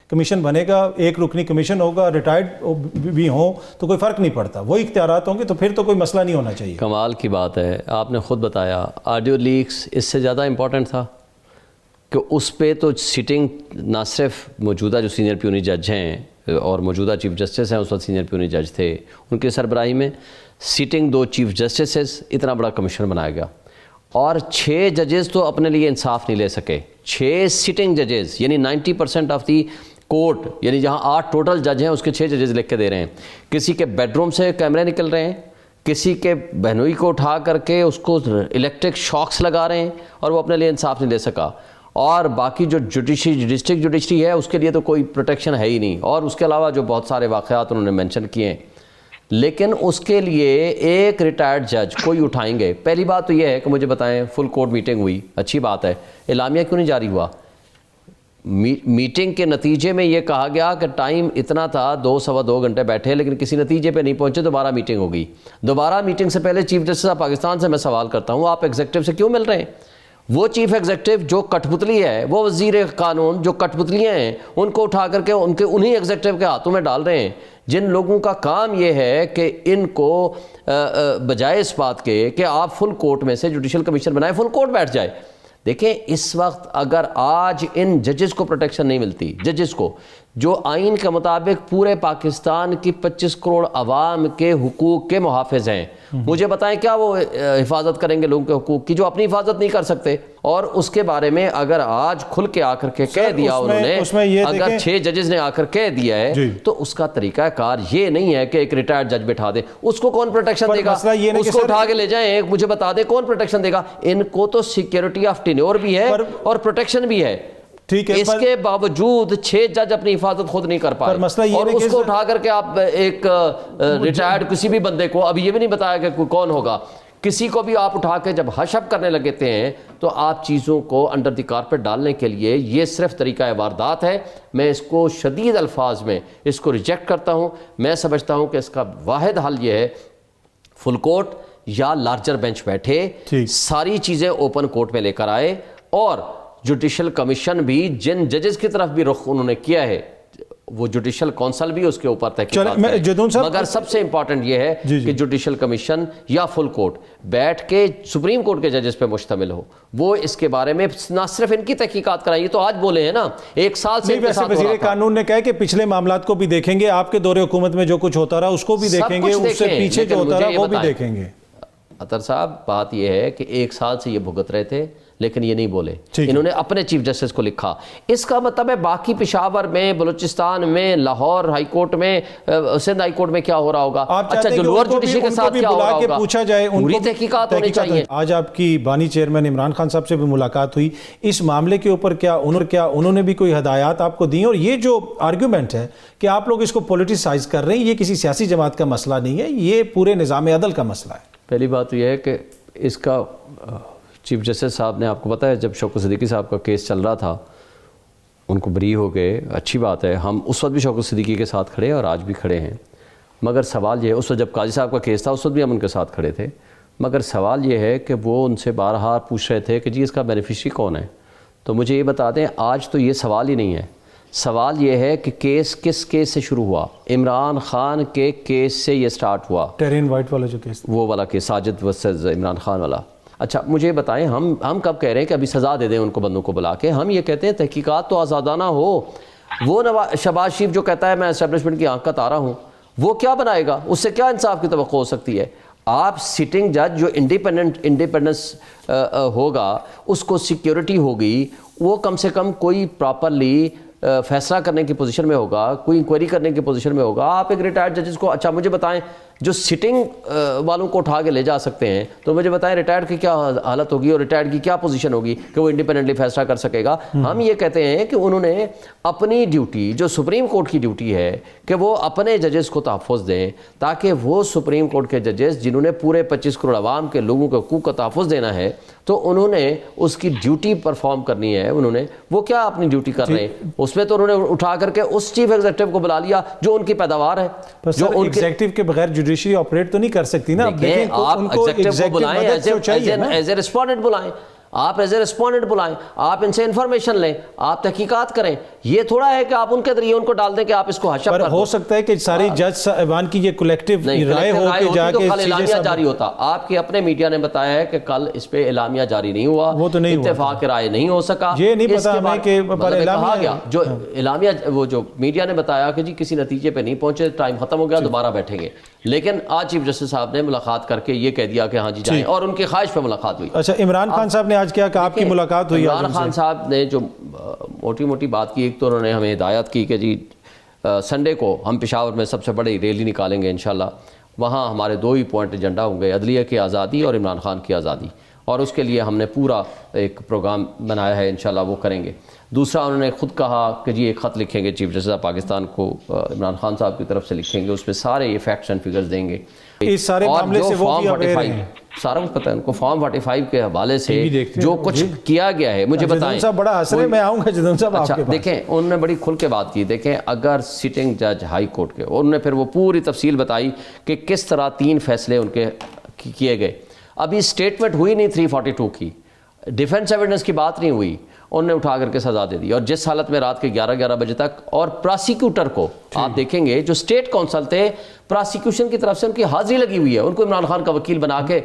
Commission بنے گا، ایک رکنی کمیشن ہوگا، ریٹائرڈ بھی ہوں تو کوئی فرق نہیں پڑتا، وہی اختیارات ہوں گے تو پھر تو کوئی مسئلہ نہیں ہونا چاہیے۔ کمال کی بات ہے، آپ نے خود بتایا آڈیو لیکس اس سے زیادہ امپورٹنٹ تھا کہ اس پہ تو سٹنگ نہ صرف موجودہ جو سینئر پیونی جج ہیں اور موجودہ چیف جسٹس ہیں، اس وقت سینئر پیونی جج تھے، ان کی سربراہی میں سٹنگ 2 چیف جسٹسز، اتنا بڑا کمیشن بنایا گیا، اور 6 ججز تو اپنے لیے انصاف نہیں لے سکے، 6 سٹنگ ججز، یعنی 90% آف دی کورٹ، یعنی جہاں 8 ٹوٹل جج ہیں اس کے 6 ججز لکھ کے دے رہے ہیں۔ کسی کے بیڈ روم سے کیمرے نکل رہے ہیں، کسی کے بہنوئی کو اٹھا کر کے اس کو الیکٹرک شاکس لگا رہے ہیں اور وہ اپنے لیے انصاف نہیں لے سکا، اور باقی جو ڈسٹرکٹ جوڈیشری ہے اس کے لیے تو کوئی پروٹیکشن ہے ہی نہیں، اور اس کے علاوہ جو بہت سارے واقعات انہوں نے مینشن کیے ہیں۔ لیکن اس کے لیے ایک ریٹائرڈ جج کوئی اٹھائیں گے۔ پہلی بات تو یہ ہے کہ مجھے بتائیں، فل کورٹ میٹنگ ہوئی، اچھی بات ہے، اعلامیہ کیوں نہیں جاری ہوا؟ میٹنگ کے نتیجے میں یہ کہا گیا کہ ٹائم اتنا تھا، 2 سوا 2 گھنٹے بیٹھے لیکن کسی نتیجے پہ نہیں پہنچے، دوبارہ میٹنگ ہوگی۔ دوبارہ میٹنگ سے پہلے چیف جسٹس آف پاکستان سے میں سوال کرتا ہوں، آپ ایگزیکٹو سے کیوں مل رہے ہیں؟ وہ چیف ایگزیکٹو جو کٹ پتلی ہے، وہ وزیر قانون جو کٹ پتلیاں ہیں، ان کو اٹھا کر کے انہیں ایگزیکٹو کے ہاتھوں میں ڈال رہے ہیں، جن لوگوں کا کام یہ ہے کہ ان کو بجائے اس بات کے کہ آپ فل کورٹ میں سے جوڈیشل کمیشن بنائیں، فل کورٹ بیٹھ جائے۔ دیکھیں اس وقت اگر آج ان ججز کو پروٹیکشن نہیں ملتی، ججز کو جو آئین کے مطابق پورے پاکستان کی 25 کروڑ عوام کے حقوق کے محافظ ہیں، مجھے بتائیں کیا وہ حفاظت کریں گے لوگوں کے حقوق کی جو اپنی حفاظت نہیں کر سکتے؟ اور اس کے بارے میں اگر آج کھل کے آ کر کے کہہ دیا انہوں نے، اگر 6 ججز نے آ کر کہہ دیا ہے تو اس کا طریقہ کار یہ نہیں ہے کہ ایک ریٹائرڈ جج بٹھا دے، اس کو کون پروٹیکشن دے گا؟ اس کو اٹھا کے لے جائیں، مجھے بتا دیں کون پروٹیکشن دے گا؟ ان کو تو سیکیورٹی آف ٹینیور بھی ہے اور پروٹیکشن بھی ہے، اس کے باوجود 6 جج اپنی حفاظت خود نہیں کر پائے، اور اس کو اٹھا کر کے آپ ایک ریٹائرڈ کسی بھی بندے کو، ابھی یہ بھی نہیں بتایا کہ کون ہوگا، کسی کو بھی آپ اٹھا کے جب ہش اپ کرنے لگتے ہیں تو آپ چیزوں کو انڈر دی کارپیٹ ڈالنے کے لیے یہ صرف طریقہ واردات ہے۔ میں اس کو شدید الفاظ میں اس کو ریجیکٹ کرتا ہوں۔ میں سمجھتا ہوں کہ اس کا واحد حل یہ ہے فل کورٹ یا لارجر بینچ بیٹھے، ساری چیزیں اوپن کورٹ میں لے کر آئے، اور جوڈیشل کمیشن بھی جن ججز کی طرف بھی رخ انہوں نے کیا ہے، وہ جوڈیشل کونسل بھی اس کے اوپر تحقیقات کرے، مگر سب سے امپورٹنٹ یہ ہے کہ جوڈیشل کمیشن یا فل کورٹ بیٹھ کے سپریم کورٹ کے ججز پہ مشتمل ہو، وہ اس کے بارے میں نہ صرف ان کی تحقیقات کرائیں، یہ تو آج بولے ہیں نا، 1 سال سے وزیر قانون نے کہا کہ پچھلے معاملات کو بھی دیکھیں گے، آپ کے دور حکومت میں جو کچھ ہوتا رہا اس کو بھی دیکھیں گے، اس سے پیچھے جو ہوتا رہا وہ بھی دیکھیں گے۔ اطہر صاحب بات یہ ہے کہ 1 سال سے یہ بھگت رہے تھے لیکن یہ نہیں بولے، انہوں نے اپنے چیف جسٹس کو لکھا۔ اس کا مطلب ہے باقی پشاور میں، بلوچستان میں، لاہور ہائی کورٹ میں، سندھ ہائی کورٹ میں کیا ہو رہا ہوگا، اچھا جو لوور جوڈیشری کے ساتھ کیا ہو رہا ہوگا، پوچھا جائے، پوری تحقیقات ہونی چاہیے۔ آج آپ کی بانی چیئرمین عمران خان صاحب سے بھی ملاقات ہوئی، اس معاملے کے اوپر کیا انہوں نے بھی کوئی ہدایات آپ کو دیں؟ اور یہ جو آرگیومنٹ ہے کہ آپ لوگ اس کو پولیٹیسائز کر رہے ہیں، یہ کسی سیاسی جماعت کا مسئلہ نہیں ہے، یہ پورے نظام عدل کا مسئلہ ہے۔ پہلی بات تو یہ ہے کہ اس کا چیف جسٹس صاحب نے، آپ کو پتہ ہے جب شوکت صدیقی صاحب کا کیس چل رہا تھا ان کو بری ہو گئے، اچھی بات ہے، ہم اس وقت بھی شوکت صدیقی کے ساتھ کھڑے اور آج بھی کھڑے ہیں، مگر سوال یہ ہے، اس وقت جب قاضی صاحب کا کیس تھا اس وقت بھی ہم ان کے ساتھ کھڑے تھے، مگر سوال یہ ہے کہ وہ ان سے بارہا پوچھ رہے تھے کہ جی اس کا بینیفیشری کون ہے، تو مجھے یہ بتا دیں آج تو یہ سوال ہی نہیں ہے، سوال یہ ہے کہ کیس کس کیس سے شروع ہوا؟ عمران خان کے کیس سے یہ سٹارٹ ہوا، ٹیرین وائٹ والا جو کیس، وہ والا کیس ساجد ورسز عمران خان والا۔ اچھا مجھے بتائیں، ہم کب کہہ رہے ہیں کہ ابھی سزا دے دیں ان کو بندوں کو بلا کے؟ ہم یہ کہتے ہیں تحقیقات تو آزادانہ ہو۔ وہ شہباز شریف جو کہتا ہے میں اسٹیبلشمنٹ کی آنکھ کا تارا ہوں، وہ کیا بنائے گا؟ اس سے کیا انصاف کی توقع ہو سکتی ہے؟ آپ سٹنگ جج جو انڈیپینڈنس ہوگا، اس کو سیکیورٹی ہوگی، وہ کم سے کم کوئی پراپرلی فیصلہ کرنے کی پوزیشن میں ہوگا، کوئی انکوائری کرنے کی پوزیشن میں ہوگا۔ آپ ایک ریٹائرڈ ججز کو، اچھا مجھے بتائیں جو سٹنگ والوں کو اٹھا کے لے جا سکتے ہیں، تو مجھے بتائیں ریٹائرڈ کی کیا حالت ہوگی اور ریٹائرڈ کی کیا پوزیشن ہوگی کہ وہ انڈیپینڈنٹلی فیصلہ کر سکے گا؟ ہم یہ کہتے ہیں کہ انہوں نے اپنی ڈیوٹی، جو سپریم کورٹ کی ڈیوٹی ہے کہ وہ اپنے ججز کو تحفظ دیں، تاکہ وہ سپریم کورٹ کے ججز جنہوں نے پورے 25 کروڑ عوام کے لوگوں کے حقوق کا تحفظ دینا ہے، تو انہوں نے اس کی ڈیوٹی پرفارم کرنی ہے۔ انہوں نے وہ کیا اپنی ڈیوٹی کر رہے ہیں؟ اس میں تو انہوں نے اٹھا کر کے اس چیف ایگزیکٹو کو بلا لیا جو ان کی پیداوار ہے، جو ایگزیکٹو کے بغیر جوڈیشری آپریٹ تو نہیں کر سکتی نا۔ آپ ایگزیکٹو کو بلائیں، ایز اے رسپونڈنٹ بلائیں، آپ ایز اے رسپونڈنٹ بلائیں, آپ ان سے انفارمیشن لیں, آپ تحقیقات کریں. یہ تھوڑا ہے کہ آپ ان کے ذریعے ان کو ڈال دیں کہ آپ اس کو حشر پر کر ہو سکتا ہے کہ ساری جج صاحبان کی یہ کولیکٹیو رائے ہو کہ جا کے اعلامیہ جاری ہوتا. آپ کے اپنے میڈیا نے بتایا ہے کہ کل اس پہ اعلامیہ جاری نہیں ہوا, وہ تو نہیں ہوا, اتفاق رائے نہیں ہو سکا. یہ نہیں پتا ہمیں کہ پر کہا گیا جو اعلامیہ وہ جو میڈیا نے بتایا کہ جی کسی نتیجے پہ نہیں پہنچے, ٹائم ختم ہو گیا, دوبارہ بیٹھیں گے. لیکن آج چیف جسٹس صاحب نے ملاقات کر کے یہ کہہ دیا کہ ہاں جی جائیں, اور ان کی خواہش پہ ملاقات ہوئی. اچھا, عمران خان صاحب نے آج کیا کہا, آپ کی ملاقات ہوئی؟ عمران خان صاحب نے جو موٹی موٹی بات کی, ایک تو انہوں نے ہمیں ہدایت کی کہ جی سنڈے کو ہم پشاور میں سب سے بڑی ریلی نکالیں گے انشاءاللہ. وہاں ہمارے 2 ہی پوائنٹ ایجنڈا ہوں گے, عدلیہ کی آزادی اور عمران خان کی آزادی, اور اس کے لیے ہم نے پورا ایک پروگرام بنایا ہے, انشاءاللہ وہ کریں گے. دوسرا انہوں نے خود کہا کہ جی ایک خط لکھیں گے چیف جسٹس آف پاکستان کو, عمران خان صاحب کی طرف سے لکھیں گے, اس میں سارے یہ فیکٹس اینڈ فگرز دیں گے. اس سارے معاملے سے وہ بھی اویئر ہیں, سارا کچھ پتہ ہے ان کو. فارم 45 کے حوالے سے جو کچھ کیا گیا ہے, مجھے بتائیں. جدن صاحب بڑا حسرے, میں آؤں گا جدن صاحب آپ کے پاس. دیکھیں انہوں نے بڑی کھل کے بات کی. دیکھیں اگر سٹنگ جج ہائی کورٹ کے, انہوں نے پھر وہ پوری تفصیل بتائی کہ کس طرح 3 فیصلے ان کے کیے گئے. ابھی سٹیٹمنٹ ہوئی نہیں 342 کی, ڈیفنس ایویڈنس کی بات نہیں ہوئی, انہوں نے اٹھا کر کے سزا دے دی. اور جس حالت میں رات کے 11 بجے تک, اور پراسیکیوٹر کو آپ دیکھیں گے جو اسٹیٹ کونسل تھے, پراسیکیوشن کی طرف سے ان کی حاضری لگی ہوئی ہے, ان کو عمران خان کا وکیل بنا کے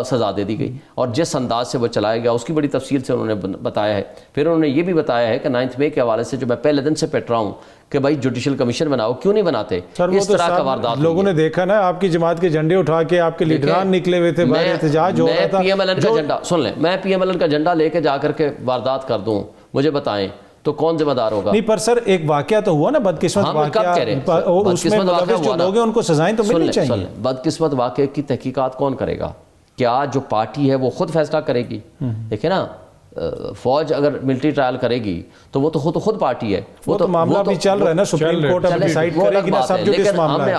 سزا دے دی گئی. اور جس انداز سے وہ چلایا گیا اس کی بڑی تفصیل سے انہوں نے بتایا ہے. پھر انہوں نے یہ بھی بتایا ہے کہ 9 مئی کے حوالے سے جو میں پہلے دن سے پٹ رہا ہوں کہ بھائی جوڈیشل کمیشن بناؤ, کیوں نہیں بناتے؟ اس طرح کا واردات لوگوں نے دیکھا نا, آپ کی جماعت کے جھنڈے اٹھا کے آپ کے لیڈران نکلے ہوئے تھے, باہر احتجاج ہو رہا تھا. میں پی ایم ایل این کا جھنڈا سن لیں, میں پی ایم ایل این کا جھنڈا لے کے جا کر کے واردات کر دوں, مجھے بتائیں تو کون ذمہ دار ہوگا؟ نہیں پر سر ایک واقعہ تو ہوا نا, بدقسمت واقعہ, اس میں ملوث جو لوگ ہیں ان کو سزائیں تو ملنی چاہیے. بدقسمت واقعے کی تحقیقات کون کرے گا؟ کیا جو پارٹی ہے وہ خود فیصلہ کرے گی؟ دیکھیں نا, فوج اگر ملٹری ٹرائل کرے گی تو وہ تو خود پارٹی ہے. وہ تو معاملہ بھی چل رہا ہے نا, سپریم کورٹ اب ڈیسائیڈ کرے گی نا سب جو اس معاملہ ہے.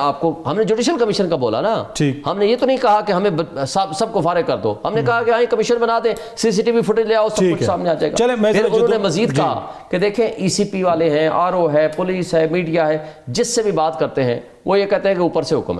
ہم نے جوڈیشل کمیشن کا بولا نا, ہم نے یہ تو نہیں کہا کہ ہمیں سب کو فارغ کر دو, ہم نے کہا کہ آئیں کمیشن بنا دیں, سی سی ٹی وی فوٹیج لے آؤ, سب کچھ سامنے آ جائے گا. پھر انہوں نے مزید کہا کہ دیکھیں ای سی پی والے ہیں, آر او ہے, پولیس ہے, میڈیا ہے, جس سے بھی بات کرتے ہیں وہ یہ کہتے ہیں کہ اوپر سے حکم ہے.